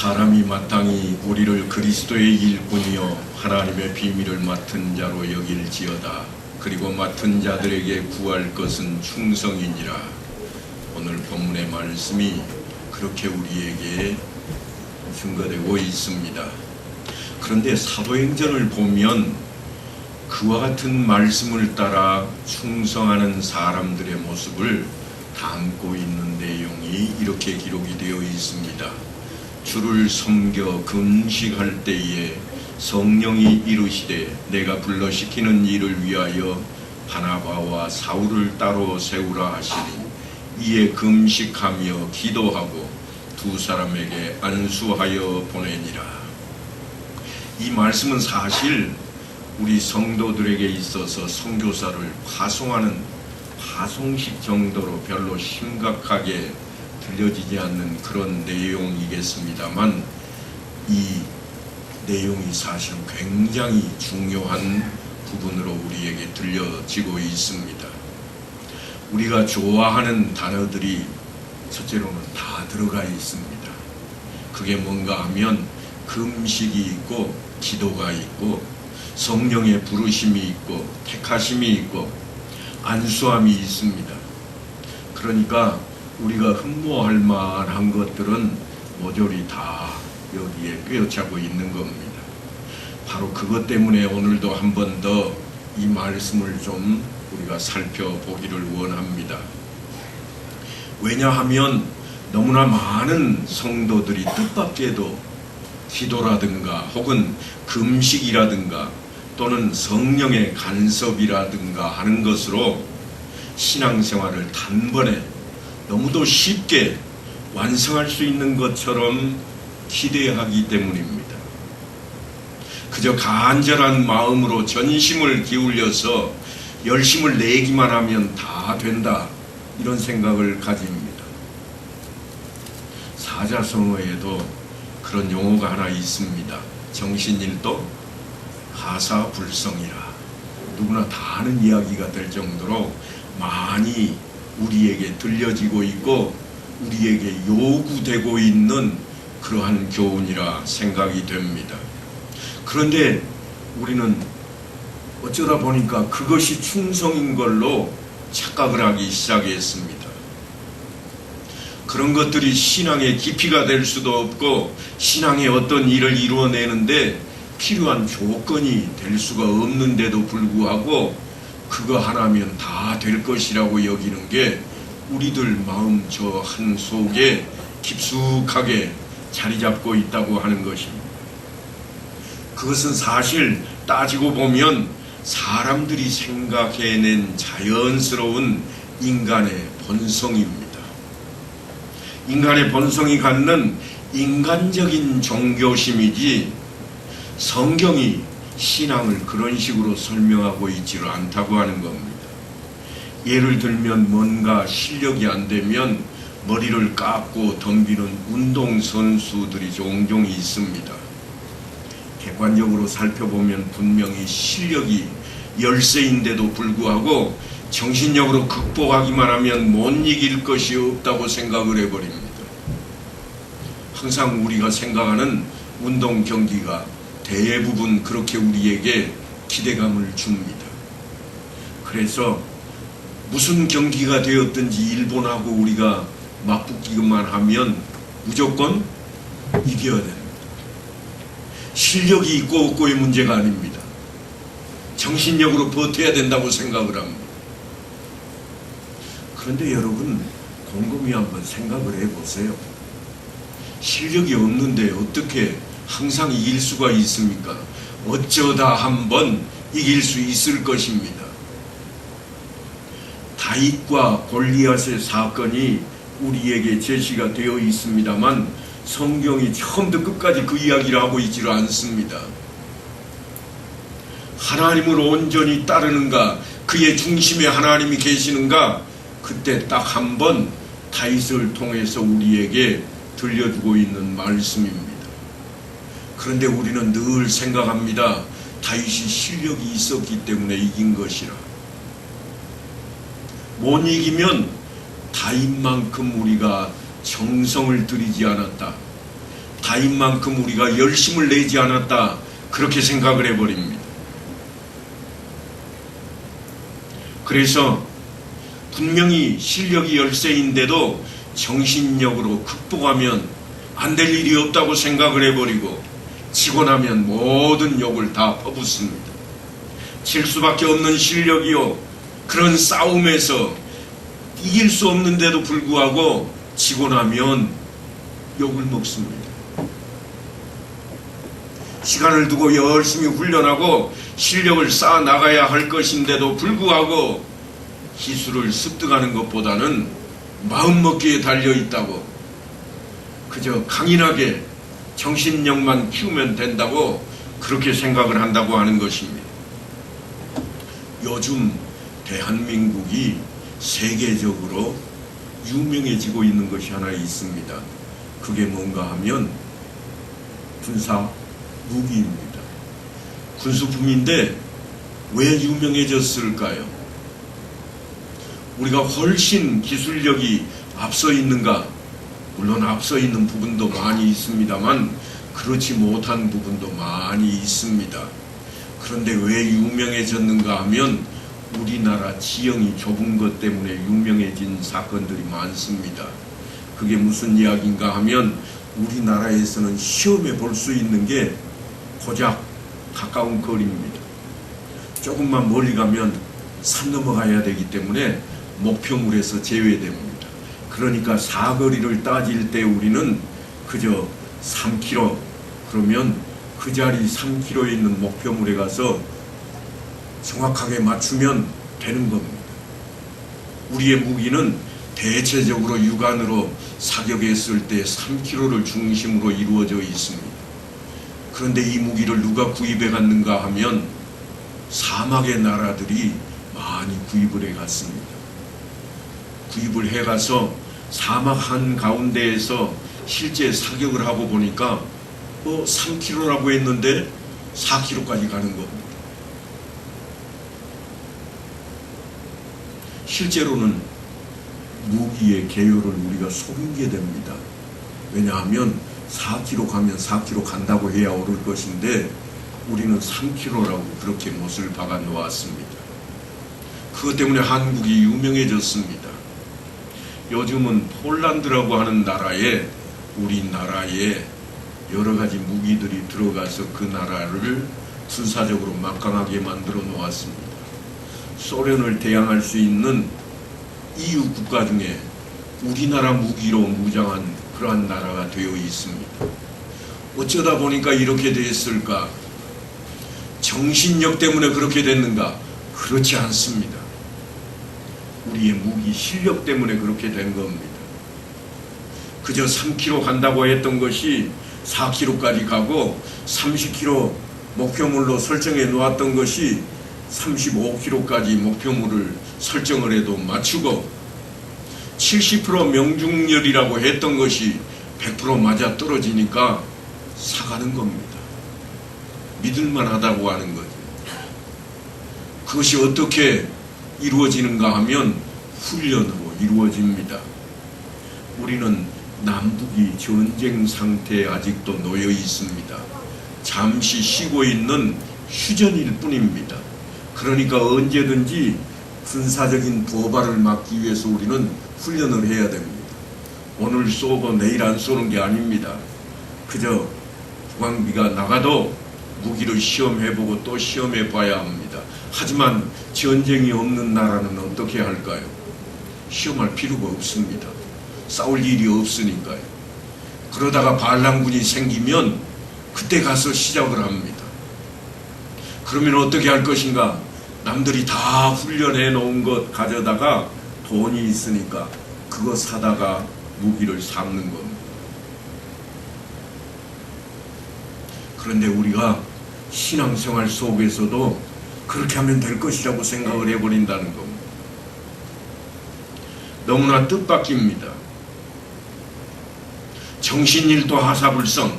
사람이 마땅히 우리를 그리스도의 일꾼이요 하나님의 비밀을 맡은 자로 여길지어다. 그리고 맡은 자들에게 구할 것은 충성이니라. 오늘 본문의 말씀이 그렇게 우리에게 증거되고 있습니다. 그런데 사도행전을 보면 그와 같은 말씀을 따라 충성하는 사람들의 모습을 담고 있는 내용이 이렇게 기록이 되어 있습니다. 주를 섬겨 금식할 때에 성령이 이르시되 내가 불러시키는 일을 위하여 바나바와 사울을 따로 세우라 하시니 이에 금식하며 기도하고 두 사람에게 안수하여 보내니라. 이 말씀은 사실 우리 성도들에게 있어서 선교사를 파송하는 파송식 정도로 별로 심각하게 들려지지 않는 그런 내용이겠습니다만, 이 내용이 사실 굉장히 중요한 부분으로 우리에게 들려지고 있습니다. 우리가 좋아하는 단어들이 첫째로는 다 들어가 있습니다. 그게 뭔가 하면 금식이 있고 기도가 있고 성령의 부르심이 있고 택하심이 있고 안수함이 있습니다. 그러니까 우리가 흠모할 만한 것들은 모조리 다 여기에 꿰어차고 있는 겁니다. 바로 그것 때문에 오늘도 한 번 더 이 말씀을 좀 우리가 살펴보기를 원합니다. 왜냐하면 너무나 많은 성도들이 뜻밖에도 기도라든가 혹은 금식이라든가 또는 성령의 간섭이라든가 하는 것으로 신앙생활을 단번에 너무도 쉽게 완성할 수 있는 것처럼 기대하기 때문입니다. 그저 간절한 마음으로 전심을 기울여서 열심을 내기만 하면 다 된다, 이런 생각을 가집니다. 사자성어에도 그런 용어가 하나 있습니다. 정신일도 하사불성이라. 누구나 다 아는 이야기가 될 정도로 많이 우리에게 들려지고 있고 우리에게 요구되고 있는 그러한 교훈이라 생각이 됩니다. 그런데 우리는 어쩌다 보니까 그것이 충성인 걸로 착각을 하기 시작했습니다. 그런 것들이 신앙의 깊이가 될 수도 없고 신앙의 어떤 일을 이루어내는데 필요한 조건이 될 수가 없는데도 불구하고 그거 하나면 다 될 것이라고 여기는 게 우리들 마음 저 한 속에 깊숙하게 자리 잡고 있다고 하는 것입니다. 그것은 사실 따지고 보면 사람들이 생각해낸 자연스러운 인간의 본성입니다. 인간의 본성이 갖는 인간적인 종교심이지 성경이 신앙을 그런 식으로 설명하고 있지를 않다고 하는 겁니다. 예를 들면 뭔가 실력이 안 되면 머리를 깎고 덤비는 운동선수들이 종종 있습니다. 객관적으로 살펴보면 분명히 실력이 열세인데도 불구하고 정신력으로 극복하기만 하면 못 이길 것이 없다고 생각을 해버립니다. 항상 우리가 생각하는 운동 경기가 대부분 그렇게 우리에게 기대감을 줍니다. 그래서 무슨 경기가 되었든지 일본하고 우리가 맞붙기만 하면 무조건 이겨야 됩니다. 실력이 있고 없고의 문제가 아닙니다. 정신력으로 버텨야 된다고 생각을 합니다. 그런데 여러분, 곰곰이 한번 생각을 해보세요. 실력이 없는데 어떻게 항상 이길 수가 있습니까? 어쩌다 한번 이길 수 있을 것입니다. 다윗과 골리앗의 사건이 우리에게 제시가 되어 있습니다만 성경이 처음부터 끝까지 그 이야기를 하고 있지를 않습니다. 하나님을 온전히 따르는가, 그의 중심에 하나님이 계시는가, 그때 딱 한 번 다윗을 통해서 우리에게 들려주고 있는 말씀입니다. 그런데 우리는 늘 생각합니다. 다윗이 실력이 있었기 때문에 이긴 것이라. 못 이기면 다윗만큼 우리가 정성을 들이지 않았다, 다인 만큼 우리가 열심을 내지 않았다, 그렇게 생각을 해버립니다. 그래서 분명히 실력이 열세인데도 정신력으로 극복하면 안 될 일이 없다고 생각을 해버리고 지고 나면 모든 욕을 다 퍼붓습니다. 질 수밖에 없는 실력이요, 그런 싸움에서 이길 수 없는데도 불구하고 지고 나면 욕을 먹습니다. 시간을 두고 열심히 훈련하고 실력을 쌓아 나가야 할 것인데도 불구하고 기술을 습득하는 것보다는 마음먹기에 달려있다고, 그저 강인하게 정신력만 키우면 된다고 그렇게 생각을 한다고 하는 것입니다. 요즘 대한민국이 세계적으로 유명해지고 있는 것이 하나 있습니다. 그게 뭔가 하면 군사 무기입니다. 군수품인데 왜 유명해졌을까요? 우리가 훨씬 기술력이 앞서 있는가? 물론 앞서 있는 부분도 많이 있습니다만 그렇지 못한 부분도 많이 있습니다. 그런데 왜 유명해졌는가 하면 우리나라 지형이 좁은 것 때문에 유명해진 사건들이 많습니다. 그게 무슨 이야기인가 하면 우리나라에서는 시험해 볼 수 있는 게 고작 가까운 거리입니다. 조금만 멀리 가면 산 넘어가야 되기 때문에 목표물에서 제외됩니다. 그러니까 사거리를 따질 때 우리는 그저 3km, 그러면 그 자리 3km에 있는 목표물에 가서 정확하게 맞추면 되는 겁니다. 우리의 무기는 대체적으로 육안으로 사격했을 때 3km를 중심으로 이루어져 있습니다. 그런데 이 무기를 누가 구입해 갔는가 하면 사막의 나라들이 많이 구입을 해 갔습니다. 구입을 해 가서 사막 한가운데에서 실제 사격을 하고 보니까 3km라고 했는데 4km까지 가는 겁니다. 실제로는 무기의 개요를 우리가 속이게 됩니다. 왜냐하면 4km 가면 4km 간다고 해야 오를 것인데 우리는 3km라고 그렇게 못을 박아 놓았습니다. 그것 때문에 한국이 유명해졌습니다. 요즘은 폴란드라고 하는 나라에 우리나라에 여러 가지 무기들이 들어가서 그 나라를 군사적으로 막강하게 만들어 놓았습니다. 소련을 대항할 수 있는 EU 국가 중에 우리나라 무기로 무장한 그러한 나라가 되어 있습니다. 어쩌다 보니까 이렇게 됐을까? 정신력 때문에 그렇게 됐는가? 그렇지 않습니다. 우리의 무기 실력 때문에 그렇게 된 겁니다. 그저 3km 간다고 했던 것이 4km까지 가고 30km 목표물로 설정해 놓았던 것이 35km까지 목표물을 설정을 해도 맞추고 70% 명중률이라고 했던 것이 100% 맞아 떨어지니까 사가는 겁니다. 믿을만하다고 하는 거죠. 그것이 어떻게 이루어지는가 하면 훈련으로 이루어집니다. 우리는 남북이 전쟁 상태에 아직도 놓여 있습니다. 잠시 쉬고 있는 휴전일 뿐입니다. 그러니까 언제든지 군사적인 도발을 막기 위해서 우리는 훈련을 해야 됩니다. 오늘 쏘고 내일 안 쏘는 게 아닙니다. 그저 국방비가 나가도 무기를 시험해보고 또 시험해봐야 합니다. 하지만 전쟁이 없는 나라는 어떻게 할까요? 시험할 필요가 없습니다. 싸울 일이 없으니까요. 그러다가 반란군이 생기면 그때 가서 시작을 합니다. 그러면 어떻게 할 것인가? 남들이 다 훈련해 놓은 것 가져다가 돈이 있으니까 그거 사다가 무기를 삼는 겁니다. 그런데 우리가 신앙생활 속에서도 그렇게 하면 될 것이라고 생각을 해버린다는 겁니다. 너무나 뜻밖입니다. 정신일도 하사불성,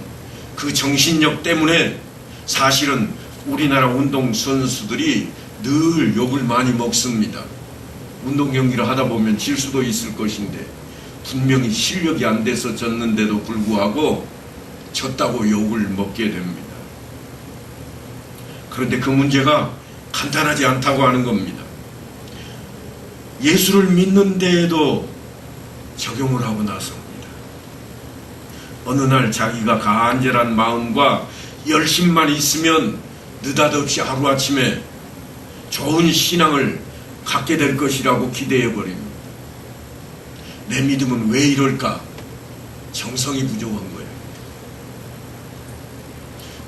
그 정신력 때문에 사실은 우리나라 운동선수들이 늘 욕을 많이 먹습니다. 운동 경기를 하다 보면 질 수도 있을 것인데 분명히 실력이 안 돼서 졌는데도 불구하고 졌다고 욕을 먹게 됩니다. 그런데 그 문제가 간단하지 않다고 하는 겁니다. 예수를 믿는 데에도 적용을 하고 나섭니다. 어느 날 자기가 간절한 마음과 열심만 있으면 느닷없이 하루아침에 좋은 신앙을 갖게 될 것이라고 기대해 버립니다. 내 믿음은 왜 이럴까? 정성이 부족한 거예요.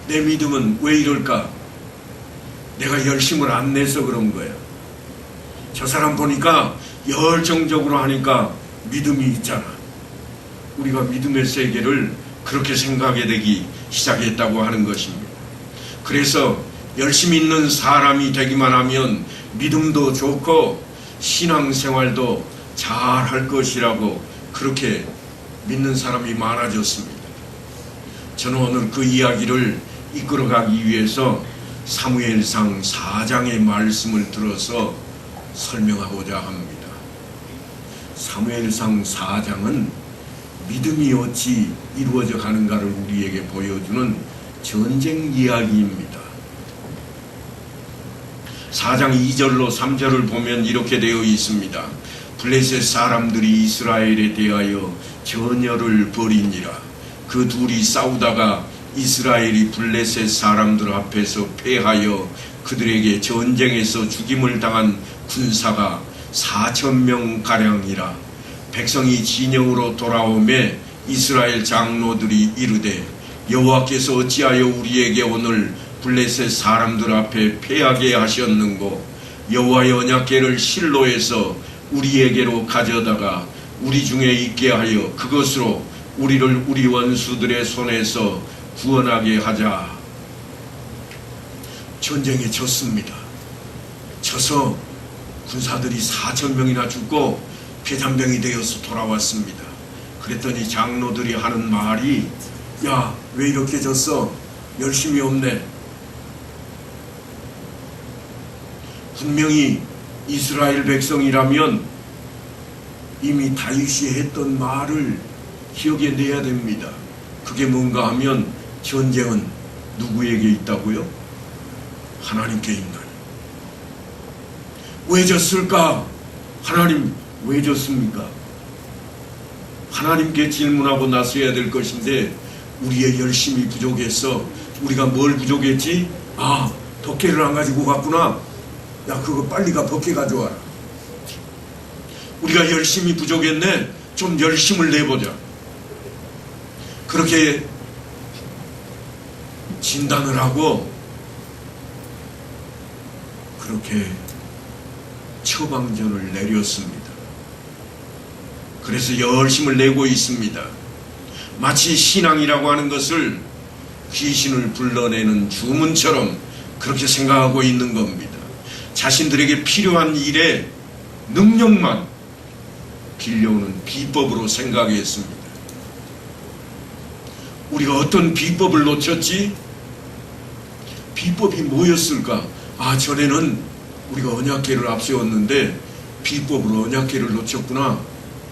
내 믿음은 왜 이럴까? 내가 열심을 안 내서 그런 거야. 저 사람 보니까 열정적으로 하니까 믿음이 있잖아. 우리가 믿음의 세계를 그렇게 생각하게 되기 시작했다고 하는 것입니다. 그래서 열심히 있는 사람이 되기만 하면 믿음도 좋고 신앙생활도 잘 할 것이라고 그렇게 믿는 사람이 많아졌습니다. 저는 오늘 그 이야기를 이끌어가기 위해서 사무엘상 4장의 말씀을 들어서 설명하고자 합니다. 사무엘상 4장은 믿음이 어찌 이루어져 가는가를 우리에게 보여주는 전쟁 이야기입니다. 4장 2절로 3절을 보면 이렇게 되어 있습니다. 블레셋 사람들이 이스라엘에 대하여 전열을 벌이니라. 그 둘이 싸우다가 이스라엘이 블레셋 사람들 앞에서 패하여 그들에게 전쟁에서 죽임을 당한 군사가 4,000명가량이라. 백성이 진영으로 돌아오매 이스라엘 장로들이 이르되 여호와께서 어찌하여 우리에게 오늘 블레셋 사람들 앞에 패하게 하셨는고? 여호와의 언약궤를 실로에서 우리에게로 가져다가 우리 중에 있게 하여 그것으로 우리를 우리 원수들의 손에서 구원하게 하자. 전쟁에 졌습니다. 져서 군사들이 4,000명이나 죽고 폐잔병이 되어서 돌아왔습니다. 그랬더니 장로들이 하는 말이, 야, 왜 이렇게 졌어? 열심이 없네. 분명히 이스라엘 백성이라면 이미 다윗이 했던 말을 기억해 내야 됩니다. 그게 뭔가 하면 전쟁은 누구에게 있다고요? 하나님께 있나니. 왜 졌을까? 하나님 왜 졌습니까? 하나님께 질문하고 나서야 될 것인데 우리의 열심이 부족해서 우리가 뭘 부족했지? 아, 덮개를 안 가지고 갔구나. 야, 그거 빨리 가 덮개 가져와라. 우리가 열심이 부족했네. 좀 열심을 내보자. 그렇게 진단을 하고 그렇게 처방전을 내렸습니다. 그래서 열심을 내고 있습니다. 마치 신앙이라고 하는 것을 귀신을 불러내는 주문처럼 그렇게 생각하고 있는 겁니다. 자신들에게 필요한 일에 능력만 빌려오는 비법으로 생각했습니다. 우리가 어떤 비법을 놓쳤지? 비법이 뭐였을까? 아, 전에는 우리가 언약궤를 앞세웠는데 비법으로 언약궤를 놓쳤구나.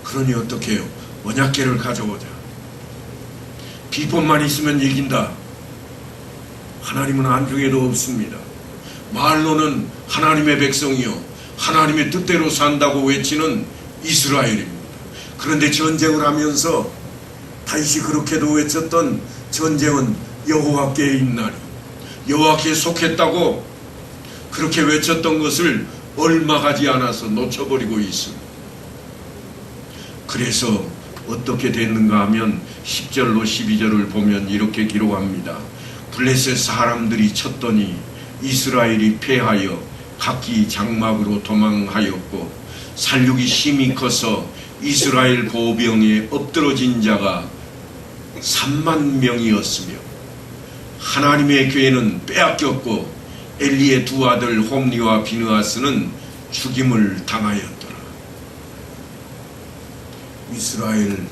그러니 어떻게 해요? 언약궤를 가져오자. 비법만 있으면 이긴다. 하나님은 안중에도 없습니다. 말로는 하나님의 백성이요 하나님의 뜻대로 산다고 외치는 이스라엘입니다. 그런데 전쟁을 하면서 다윗이 그렇게도 외쳤던 전쟁은 여호와께 있나니, 여호와께 속했다고 그렇게 외쳤던 것을 얼마 가지 않아서 놓쳐버리고 있습니다. 그래서 어떻게 됐는가 하면 10절로 12절을 보면 이렇게 기록합니다. 블레셋 사람들이 쳤더니 이스라엘이 패하여 각기 장막으로 도망하였고 살육이 심히 커서 이스라엘 보병에 엎드러진 자가 3만 명이었으며 하나님의 교회는 빼앗겼고 엘리의 두 아들 홈리와 비느하스는 죽임을 당하였더라. 이스라엘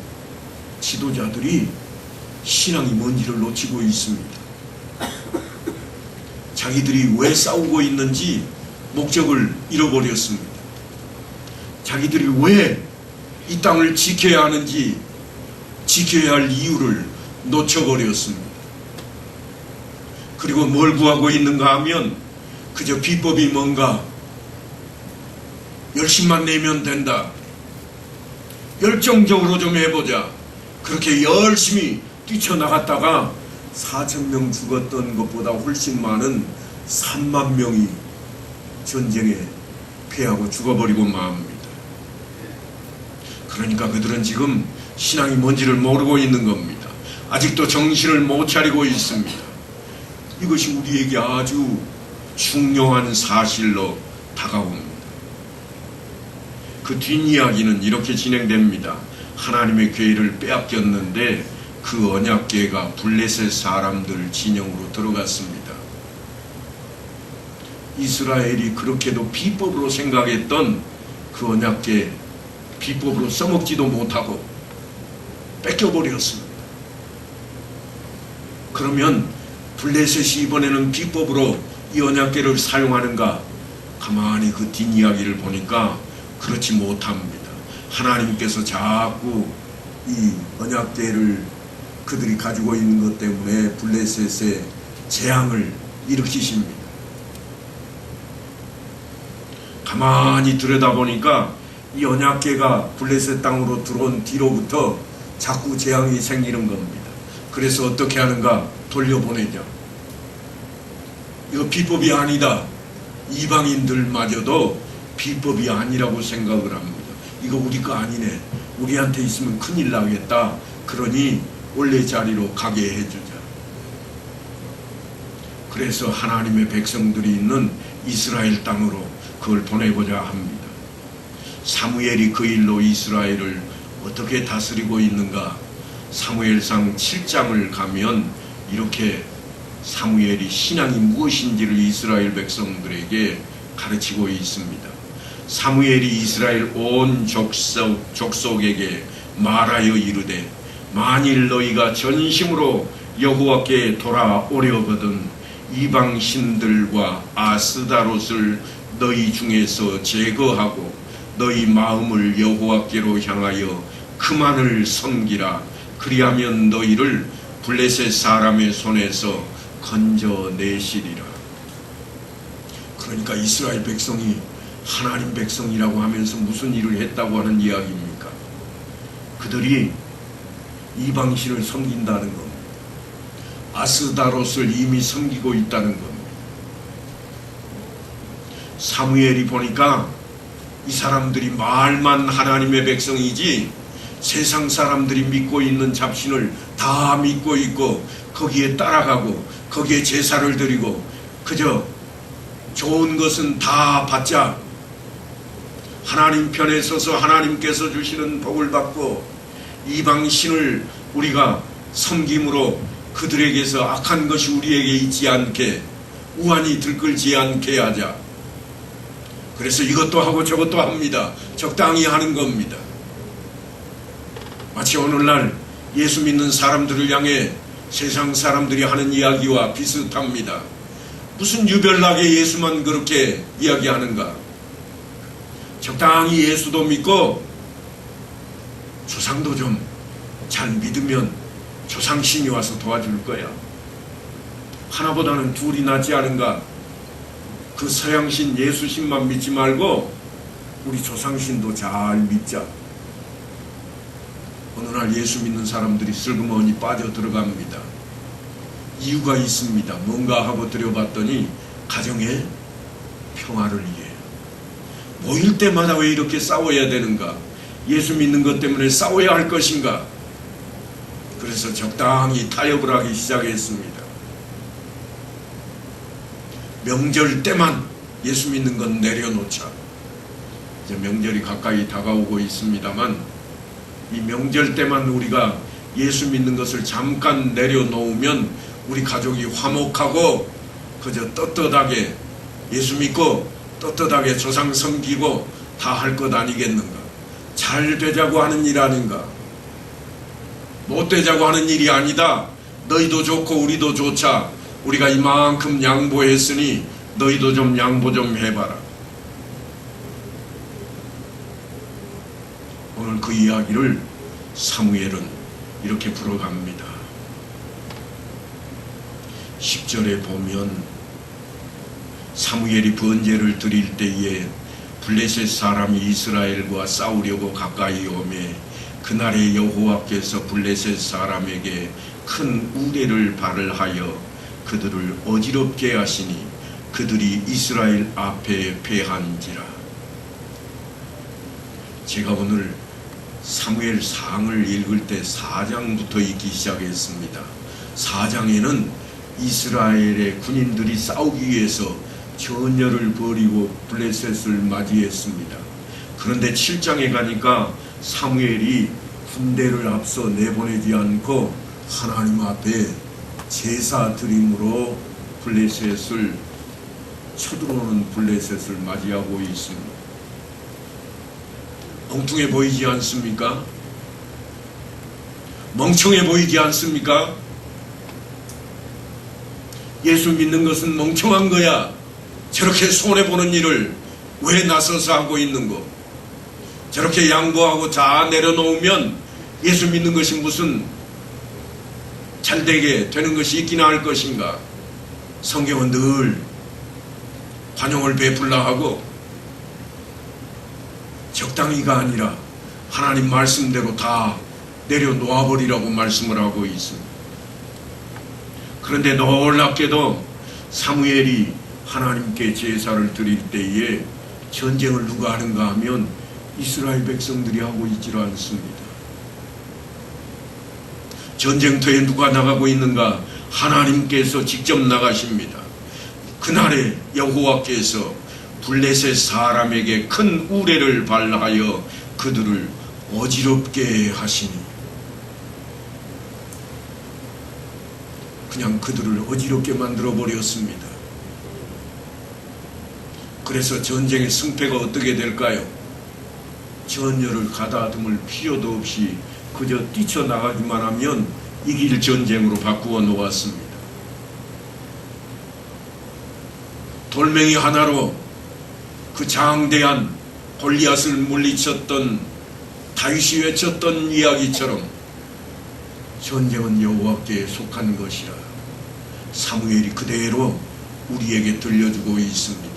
지도자들이 신앙이 뭔지를 놓치고 있습니다. 자기들이 왜 싸우고 있는지 목적을 잃어버렸습니다. 자기들이 왜 이 땅을 지켜야 하는지, 지켜야 할 이유를 놓쳐버렸습니다. 그리고 뭘 구하고 있는가 하면 그저 비법이 뭔가 열심만 내면 된다, 열정적으로 좀 해보자, 그렇게 열심히 뛰쳐나갔다가 4,000명 죽었던 것보다 훨씬 많은 3만 명이 전쟁에 패하고 죽어버리고 맙니다. 그러니까 그들은 지금 신앙이 뭔지를 모르고 있는 겁니다. 아직도 정신을 못 차리고 있습니다. 이것이 우리에게 아주 중요한 사실로 다가옵니다. 그 뒷이야기는 이렇게 진행됩니다. 하나님의 교회를 빼앗겼는데 그 언약궤가 블레셋 사람들 진영으로 들어갔습니다. 이스라엘이 그렇게도 비법으로 생각했던 그 언약궤 비법으로 써먹지도 못하고 뺏겨버렸습니다. 그러면 블레셋이 이번에는 비법으로 이 언약궤를 사용하는가? 가만히 그 뒷이야기를 보니까 그렇지 못합니다. 하나님께서 자꾸 이 언약궤를 그들이 가지고 있는 것 때문에 블레셋의 재앙을 일으키십니다. 가만히 들여다보니까 이 언약궤가 블레셋 땅으로 들어온 뒤로부터 자꾸 재앙이 생기는 겁니다. 그래서 어떻게 하는가? 돌려보내자. 이거 비법이 아니다. 이방인들마저도 비법이 아니라고 생각을 합니다. 이거 우리 거 아니네. 우리한테 있으면 큰일 나겠다. 그러니 원래 자리로 가게 해주자. 그래서 하나님의 백성들이 있는 이스라엘 땅으로 그걸 보내고자 합니다. 사무엘이 그 일로 이스라엘을 어떻게 다스리고 있는가? 사무엘상 7장을 가면 이렇게 사무엘이 신앙이 무엇인지를 이스라엘 백성들에게 가르치고 있습니다. 사무엘이 이스라엘 온 족속에게 말하여 이르되 만일 너희가 전심으로 여호와께 돌아오려거든 이방 신들과 아스다롯을 너희 중에서 제거하고 너희 마음을 여호와께로 향하여 그만을 섬기라. 그리하면 너희를 블레셋 사람의 손에서 건져내시리라. 그러니까 이스라엘 백성이 하나님 백성이라고 하면서 무슨 일을 했다고 하는 이야기입니까? 그들이 이방신을 섬긴다는 겁니다. 아스다롯을 이미 섬기고 있다는 겁니다. 사무엘이 보니까 이 사람들이 말만 하나님의 백성이지 세상 사람들이 믿고 있는 잡신을 다 믿고 있고 거기에 따라가고 거기에 제사를 드리고 그저 좋은 것은 다 받자, 하나님 편에 서서 하나님께서 주시는 복을 받고 이방신을 우리가 섬김으로 그들에게서 악한 것이 우리에게 있지 않게 우환이 들끓지 않게 하자. 그래서 이것도 하고 저것도 합니다. 적당히 하는 겁니다. 마치 오늘날 예수 믿는 사람들을 향해 세상 사람들이 하는 이야기와 비슷합니다. 무슨 유별나게 예수만 그렇게 이야기하는가? 적당히 예수도 믿고 조상도 좀 잘 믿으면 조상신이 와서 도와줄 거야. 하나보다는 둘이 낫지 않은가? 그 서양신 예수신만 믿지 말고 우리 조상신도 잘 믿자. 어느 날 예수 믿는 사람들이 슬그머니 빠져 들어갑니다. 이유가 있습니다. 뭔가 하고 들여봤더니 가정의 평화를 위해. 모일 때마다 왜 이렇게 싸워야 되는가? 예수 믿는 것 때문에 싸워야 할 것인가? 그래서 적당히 타협을 하기 시작했습니다. 명절 때만 예수 믿는 건 내려놓자. 이제 명절이 가까이 다가오고 있습니다만 이 명절 때만 우리가 예수 믿는 것을 잠깐 내려놓으면 우리 가족이 화목하고 그저 떳떳하게 예수 믿고 떳떳하게 조상 섬기고 다 할 것 아니겠는가? 잘 되자고 하는 일 아닌가? 못 되자고 하는 일이 아니다. 너희도 좋고 우리도 좋자. 우리가 이만큼 양보했으니 너희도 좀 양보 좀 해봐라. 오늘 그 이야기를 사무엘은 이렇게 풀어갑니다. 10절에 보면 사무엘이 번제를 드릴 때에 블레셋 사람이 이스라엘과 싸우려고 가까이 오매 그날에 여호와께서 블레셋 사람에게 큰 우레를 발을하여 그들을 어지럽게 하시니 그들이 이스라엘 앞에 패한지라. 제가 오늘 사무엘상을 읽을 때 4장부터 읽기 시작했습니다. 4장에는 이스라엘의 군인들이 싸우기 위해서 전열을 벌이고 블레셋을 맞이했습니다. 그런데 7장에 가니까 사무엘이 군대를 앞서 내보내지 않고 하나님 앞에 제사 드림으로 블레셋을 쳐들어오는 블레셋을 맞이하고 있습니다. 엉뚱해 보이지 않습니까? 멍청해 보이지 않습니까? 예수 믿는 것은 멍청한 거야. 저렇게 손해보는 일을 왜 나서서 하고 있는 거? 저렇게 양보하고 다 내려놓으면 예수 믿는 것이 무슨 잘되게 되는 것이 있기나 할 것인가? 성경은 늘 관용을 베풀라 하고 적당히가 아니라 하나님 말씀대로 다 내려놓아버리라고 말씀을 하고 있습니다. 그런데 놀랍게도 사무엘이 하나님께 제사를 드릴 때에 전쟁을 누가 하는가 하면 이스라엘 백성들이 하고 있질 않습니다. 전쟁터에 누가 나가고 있는가? 하나님께서 직접 나가십니다. 그날에 여호와께서 블레셋 사람에게 큰 우레를 발하여 그들을 어지럽게 하시니, 그냥 그들을 어지럽게 만들어 버렸습니다. 그래서 전쟁의 승패가 어떻게 될까요? 전열을 가다듬을 필요도 없이 그저 뛰쳐나가기만 하면 이길 전쟁으로 바꾸어 놓았습니다. 돌멩이 하나로 그 장대한 골리앗을 물리쳤던 다윗이 외쳤던 이야기처럼 전쟁은 여호와께 속한 것이라 사무엘이 그대로 우리에게 들려주고 있습니다.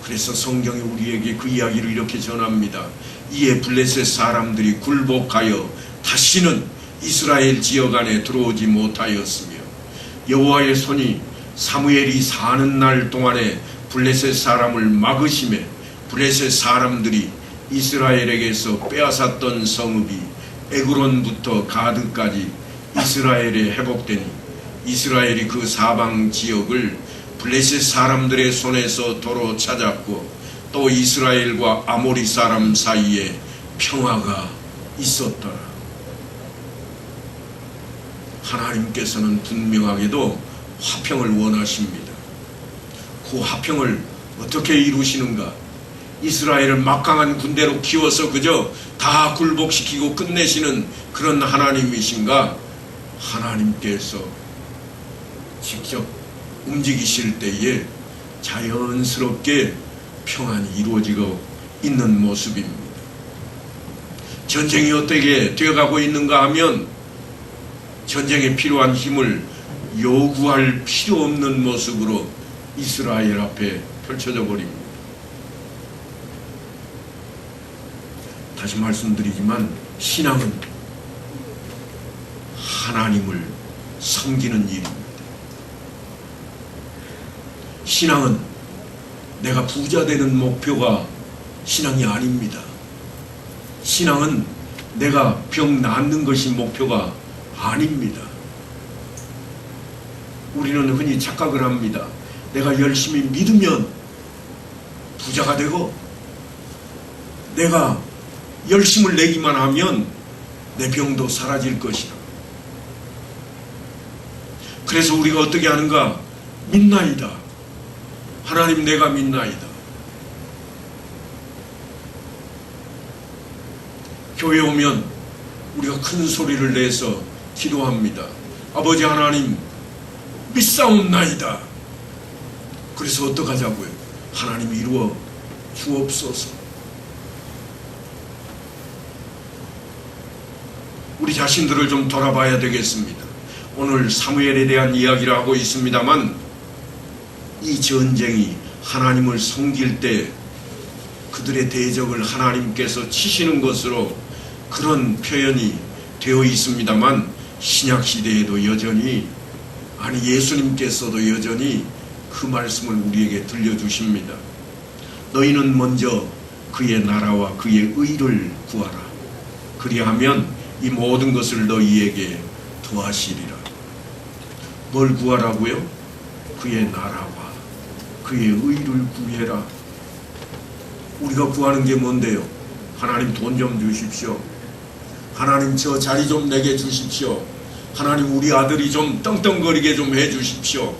그래서 성경이 우리에게 그 이야기를 이렇게 전합니다. 이에 블레셋 사람들이 굴복하여 다시는 이스라엘 지역 안에 들어오지 못하였으며 여호와의 손이 사무엘이 사는 날 동안에 블레셋 사람을 막으심에 블레셋 사람들이 이스라엘에게서 빼앗았던 성읍이 에그론부터 가드까지 이스라엘에 회복되니 이스라엘이 그 사방 지역을 블레셋 사람들의 손에서 도로 찾았고 또 이스라엘과 아모리 사람 사이에 평화가 있었더라. 하나님께서는 분명하게도 화평을 원하십니다. 그 화평을 어떻게 이루시는가? 이스라엘을 막강한 군대로 키워서 그저 다 굴복시키고 끝내시는 그런 하나님이신가? 하나님께서 직접 움직이실 때에 자연스럽게 평안이 이루어지고 있는 모습입니다. 전쟁이 어떻게 되어가고 있는가 하면 전쟁에 필요한 힘을 요구할 필요 없는 모습으로 이스라엘 앞에 펼쳐져 버립니다. 다시 말씀드리지만 신앙은 하나님을 섬기는 일입니다. 신앙은 내가 부자 되는 목표가 신앙이 아닙니다. 신앙은 내가 병 낫는 것이 목표가 아닙니다. 우리는 흔히 착각을 합니다. 내가 열심히 믿으면 부자가 되고 내가 열심을 내기만 하면 내 병도 사라질 것이다. 그래서 우리가 어떻게 하는가? 믿나이다. 하나님 내가 믿나이다. 교회 오면 우리가 큰 소리를 내서 기도합니다. 아버지 하나님 믿사옵나이다. 그래서 어떡하자고요? 하나님 이루어 주옵소서. 우리 자신들을 좀 돌아봐야 되겠습니다. 오늘 사무엘에 대한 이야기를 하고 있습니다만 이 전쟁이 하나님을 섬길 때 그들의 대적을 하나님께서 치시는 것으로 그런 표현이 되어 있습니다만 신약시대에도 여전히 예수님께서도 여전히 그 말씀을 우리에게 들려주십니다. 너희는 먼저 그의 나라와 그의 의를 구하라. 그리하면 이 모든 것을 너희에게 더하시리라. 뭘 구하라고요? 그의 나라와 그의 의를 구해라. 우리가 구하는 게 뭔데요? 하나님 돈 좀 주십시오. 하나님 저 자리 좀 내게 주십시오. 하나님 우리 아들이 좀 떵떵거리게 좀 해주십시오.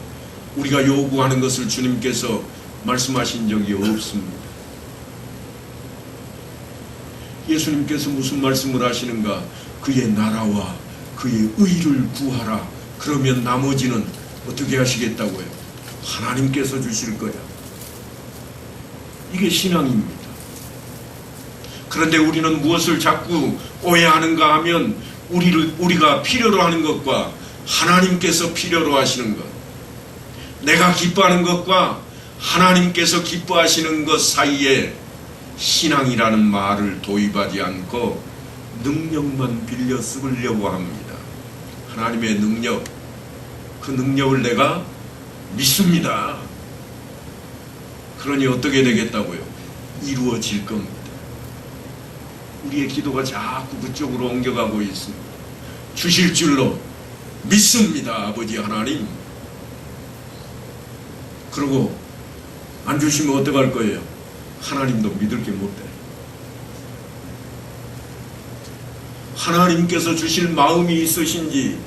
우리가 요구하는 것을 주님께서 말씀하신 적이 없습니다. 예수님께서 무슨 말씀을 하시는가? 그의 나라와 그의 의를 구하라. 그러면 나머지는 어떻게 하시겠다고요? 하나님께서 주실 거야. 이게 신앙입니다. 그런데 우리는 무엇을 자꾸 오해하는가 하면 우리가 필요로 하는 것과 하나님께서 필요로 하시는 것, 내가 기뻐하는 것과 하나님께서 기뻐하시는 것 사이에 신앙이라는 말을 도입하지 않고 능력만 빌려 쓰려고 합니다. 하나님의 능력, 그 능력을 내가 믿습니다. 그러니 어떻게 되겠다고요? 이루어질 겁니다. 우리의 기도가 자꾸 그쪽으로 옮겨가고 있습니다. 주실 줄로 믿습니다, 아버지 하나님. 그러고 안 주시면 어떡할 거예요? 하나님도 믿을 게 못 돼. 하나님께서 주실 마음이 있으신지,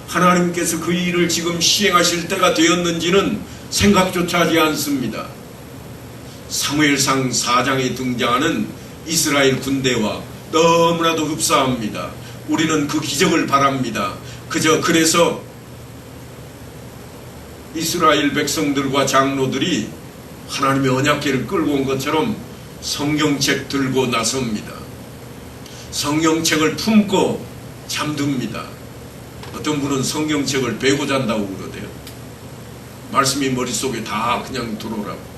하나님께서 그 일을 지금 시행하실 때가 되었는지는 생각조차 하지 않습니다. 사무엘상 4장에 등장하는 이스라엘 군대와 너무나도 흡사합니다. 우리는 그 기적을 바랍니다. 그래서 이스라엘 백성들과 장로들이 하나님의 언약궤를 끌고 온 것처럼 성경책 들고 나섭니다. 성경책을 품고 잠듭니다. 어떤 분은 성경책을 베고 잔다고 그러대요. 말씀이 머릿속에 다 그냥 들어오라고.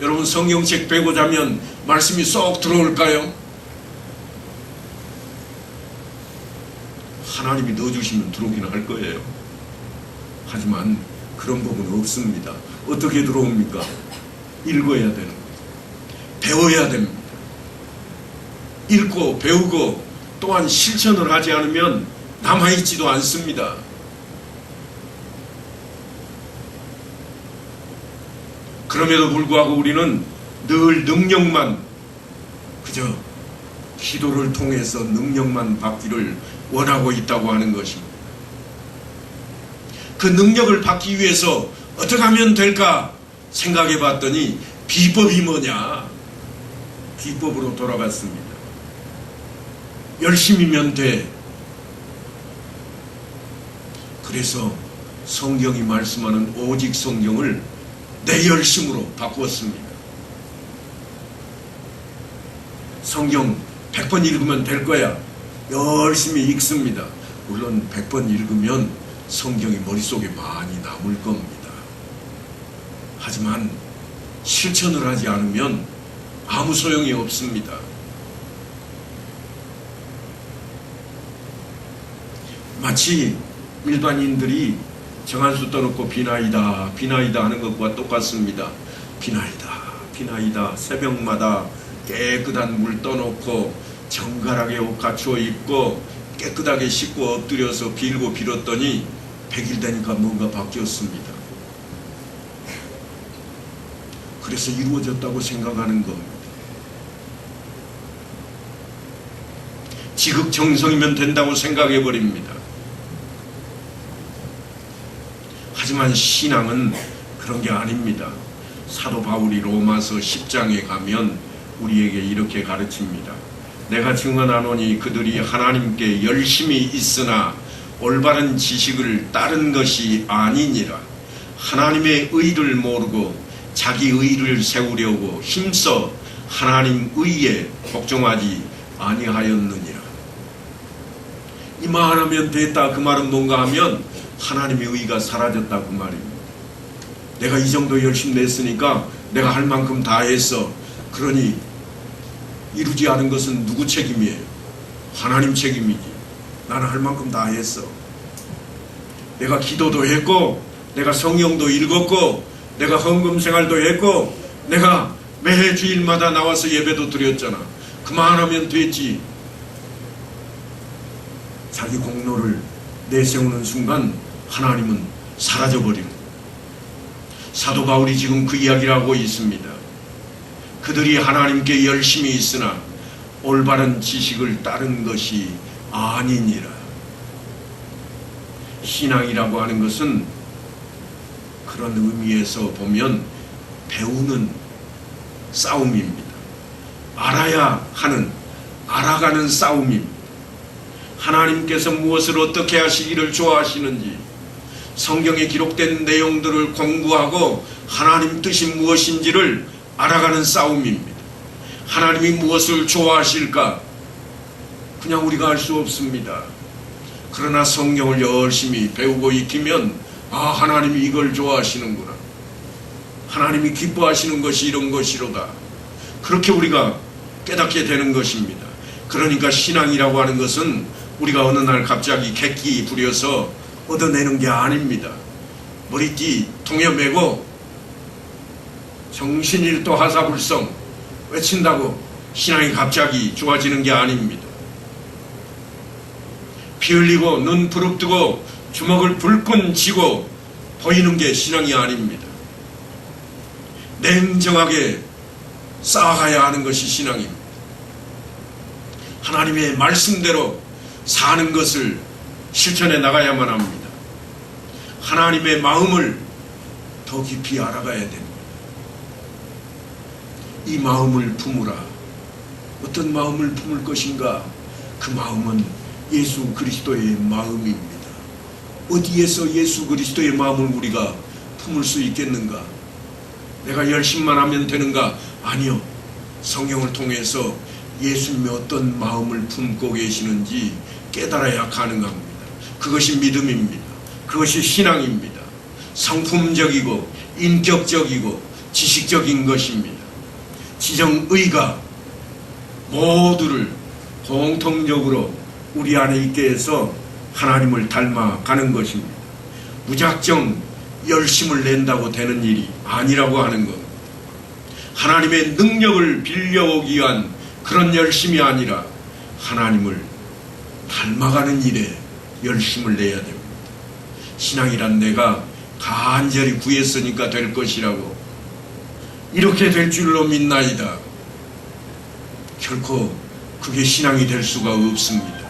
여러분, 성경책 베고 자면 말씀이 쏙 들어올까요? 하나님이 넣어주시면 들어오긴 할 거예요. 하지만 그런 법은 없습니다. 어떻게 들어옵니까? 읽어야 되는 거예요. 배워야 됩니다. 읽고 배우고 또한 실천을 하지 않으면 남아있지도 않습니다. 그럼에도 불구하고 우리는 늘 능력만, 그저 기도를 통해서 능력만 받기를 원하고 있다고 하는 것입니다. 그 능력을 받기 위해서 어떻게 하면 될까 생각해 봤더니 비법이 뭐냐? 비법으로 돌아갔습니다. 열심히면 돼. 그래서 성경이 말씀하는 오직 성경을 내 열심으로 바꾸었습니다. 성경 100번 읽으면 될 거야. 열심히 읽습니다. 물론 100번 읽으면 성경이 머릿속에 많이 남을 겁니다. 하지만 실천을 하지 않으면 아무 소용이 없습니다. 마치 일반인들이 정한수 떠놓고 비나이다 비나이다 하는 것과 똑같습니다. 비나이다 비나이다. 새벽마다 깨끗한 물 떠놓고 정갈하게 옷 갖추어 입고 깨끗하게 씻고 엎드려서 빌고 빌었더니 100일 되니까 뭔가 바뀌었습니다. 그래서 이루어졌다고 생각하는 겁니다. 지극정성이면 된다고 생각해버립니다. 하지만 신앙은 그런 게 아닙니다. 사도 바울이 로마서 10장에 가면 우리에게 이렇게 가르칩니다. 내가 증언하노니 그들이 하나님께 열심히 있으나 올바른 지식을 따른 것이 아니니라. 하나님의 의를 모르고 자기 의를 세우려고 힘써 하나님 의에 복종하지 아니하였느니라. 이만하면 됐다. 그 말은 뭔가 하면 하나님의 의가 사라졌다 그 말입니다. 내가 이 정도 열심히 냈으니까 내가 할 만큼 다 했어. 그러니 이루지 않은 것은 누구 책임이에요? 하나님 책임이지. 나는 할 만큼 다 했어. 내가 기도도 했고, 내가 성경도 읽었고, 내가 헌금 생활도 했고, 내가 매 주일마다 나와서 예배도 드렸잖아. 그만하면 됐지. 자기 공로를 내세우는 순간 하나님은 사라져버리는 거예요. 사도 바울이 지금 그 이야기를 하고 있습니다. 그들이 하나님께 열심히 있으나 올바른 지식을 따른 것이 아니니라. 신앙이라고 하는 것은 그런 의미에서 보면 배우는 싸움입니다. 알아야 하는, 알아가는 싸움입니다. 하나님께서 무엇을 어떻게 하시기를 좋아하시는지 성경에 기록된 내용들을 공부하고 하나님 뜻이 무엇인지를 알아가는 싸움입니다. 하나님이 무엇을 좋아하실까? 그냥 우리가 알 수 없습니다. 그러나 성경을 열심히 배우고 익히면 하나님이 이걸 좋아하시는구나. 하나님이 기뻐하시는 것이 이런 것이로다. 그렇게 우리가 깨닫게 되는 것입니다. 그러니까 신앙이라고 하는 것은 우리가 어느 날 갑자기 객기 부려서 얻어내는 게 아닙니다. 머리띠 통에 메고 정신일도 하사불성 외친다고 신앙이 갑자기 좋아지는 게 아닙니다. 피 흘리고 눈 부릅뜨고 주먹을 불끈 쥐고 보이는 게 신앙이 아닙니다. 냉정하게 쌓아가야 하는 것이 신앙입니다. 하나님의 말씀대로 사는 것을 실천해 나가야만 합니다. 하나님의 마음을 더 깊이 알아가야 됩니다. 이 마음을 품으라. 어떤 마음을 품을 것인가? 그 마음은 예수 그리스도의 마음입니다. 어디에서 예수 그리스도의 마음을 우리가 품을 수 있겠는가? 내가 열심만 하면 되는가? 아니요. 성경을 통해서 예수님의 어떤 마음을 품고 계시는지 깨달아야 가능합니다. 그것이 믿음입니다. 그것이 신앙입니다. 성품적이고 인격적이고 지식적인 것입니다. 지정의가 모두를 공통적으로 우리 안에 있게 해서 하나님을 닮아가는 것입니다. 무작정 열심을 낸다고 되는 일이 아니라고 하는 것. 하나님의 능력을 빌려오기 위한 그런 열심이 아니라 하나님을 닮아가는 일에 열심을 내야 됩니다. 신앙이란 내가 간절히 구했으니까 될 것이라고 이렇게 될 줄로 믿나이다. 결코 그게 신앙이 될 수가 없습니다.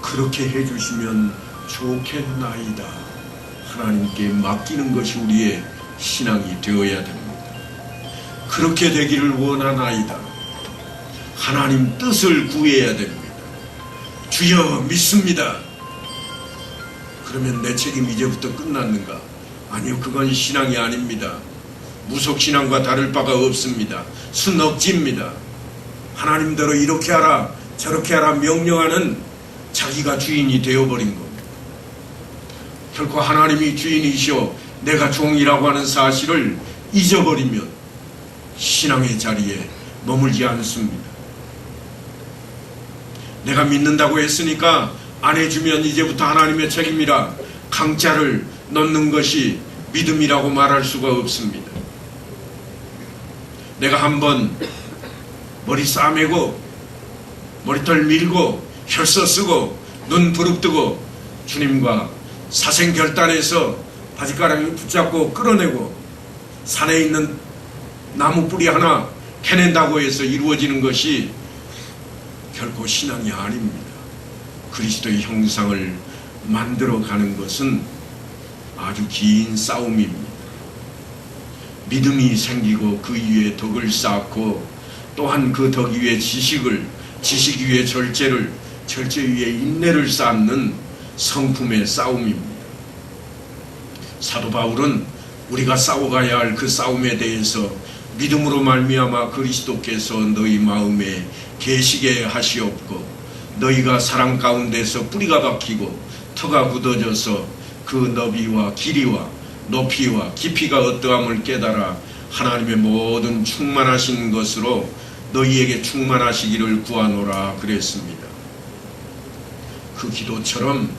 그렇게 해주시면 좋겠나이다. 하나님께 맡기는 것이 우리의 신앙이 되어야 됩니다. 그렇게 되기를 원하나이다. 하나님 뜻을 구해야 됩니다. 주여 믿습니다. 그러면 내 책임 이제부터 끝났는가? 아니요, 그건 신앙이 아닙니다. 무속신앙과 다를 바가 없습니다. 순억지입니다. 하나님대로 이렇게 하라 저렇게 하라 명령하는 자기가 주인이 되어버린 겁니다. 결코 하나님이 주인이시오 내가 종이라고 하는 사실을 잊어버리면 신앙의 자리에 머물지 않습니다. 내가 믿는다고 했으니까 안 해주면 이제부터 하나님의 책임이라 강짜를 넣는 것이 믿음이라고 말할 수가 없습니다. 내가 한번 머리 싸매고 머리털 밀고 혈서 쓰고 눈 부릅뜨고 주님과 사생결단해서 바지가랑이 붙잡고 끌어내고 산에 있는 나무 뿌리 하나 캐낸다고 해서 이루어지는 것이 결코 신앙이 아닙니다. 그리스도의 형상을 만들어가는 것은 아주 긴 싸움입니다. 믿음이 생기고 그 위에 덕을 쌓고 또한 그 덕 위에 지식 위에 절제를 절제 위에 인내를 쌓는 성품의 싸움입니다. 사도 바울은 우리가 싸워가야 할 그 싸움에 대해서 믿음으로 말미암아 그리스도께서 너희 마음에 계시게 하시옵고 너희가 사랑 가운데서 뿌리가 박히고 터가 굳어져서 그 너비와 길이와 높이와 깊이가 어떠함을 깨달아 하나님의 모든 충만하신 것으로 너희에게 충만하시기를 구하노라 그랬습니다. 그 기도처럼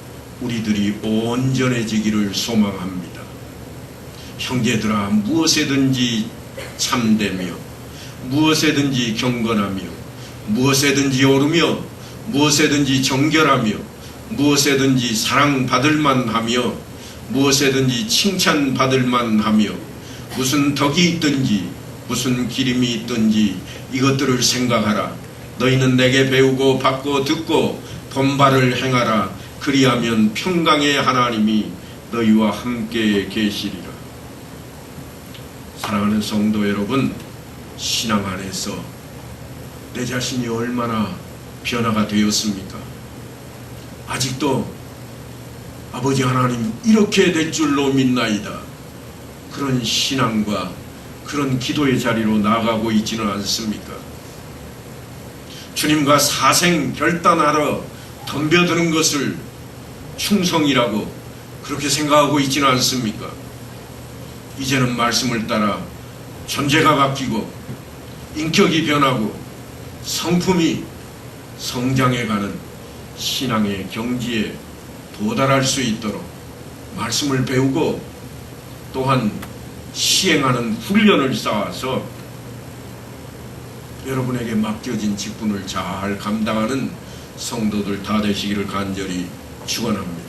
우리들이 온전해지기를 소망합니다. 형제들아, 무엇에든지 참되며 무엇에든지 경건하며 무엇에든지 오르며 무엇에든지 정결하며 무엇에든지 사랑받을 만하며 무엇에든지 칭찬받을 만하며 무슨 덕이 있든지 무슨 기림이 있든지 이것들을 생각하라. 너희는 내게 배우고 받고 듣고 본바를 행하라. 그리하면 평강의 하나님이 너희와 함께 계시리라. 사랑하는 성도 여러분, 신앙 안에서 내 자신이 얼마나 변화가 되었습니까? 아직도 아버지 하나님 이렇게 될 줄로 믿나이다. 그런 신앙과 그런 기도의 자리로 나아가고 있지는 않습니까? 주님과 사생 결단하러 덤벼드는 것을 충성이라고 그렇게 생각하고 있지는 않습니까? 이제는 말씀을 따라 존재가 바뀌고 인격이 변하고 성품이 성장해가는 신앙의 경지에 도달할 수 있도록 말씀을 배우고 또한 시행하는 훈련을 쌓아서 여러분에게 맡겨진 직분을 잘 감당하는 성도들 다 되시기를 간절히 축원합니다.